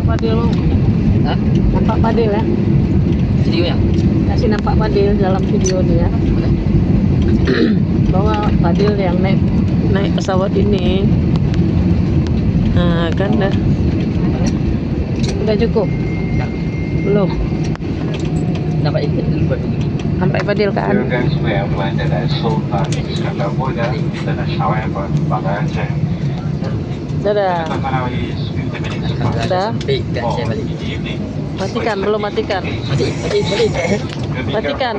Fadil lu. Hah? Nampak Fadil ya? Video yang Kasih nampak Fadil dalam video dia. mana? Bahwa Fadil yang naik pesawat ini. Nah, kan dah. Udah cukup? Belum. Dapat ikut dulu buat begini. Sampai Fadil kan? Dadah. Udah. Sampai kan saya balik. Matikan, belum matikan. Mati. Matikan.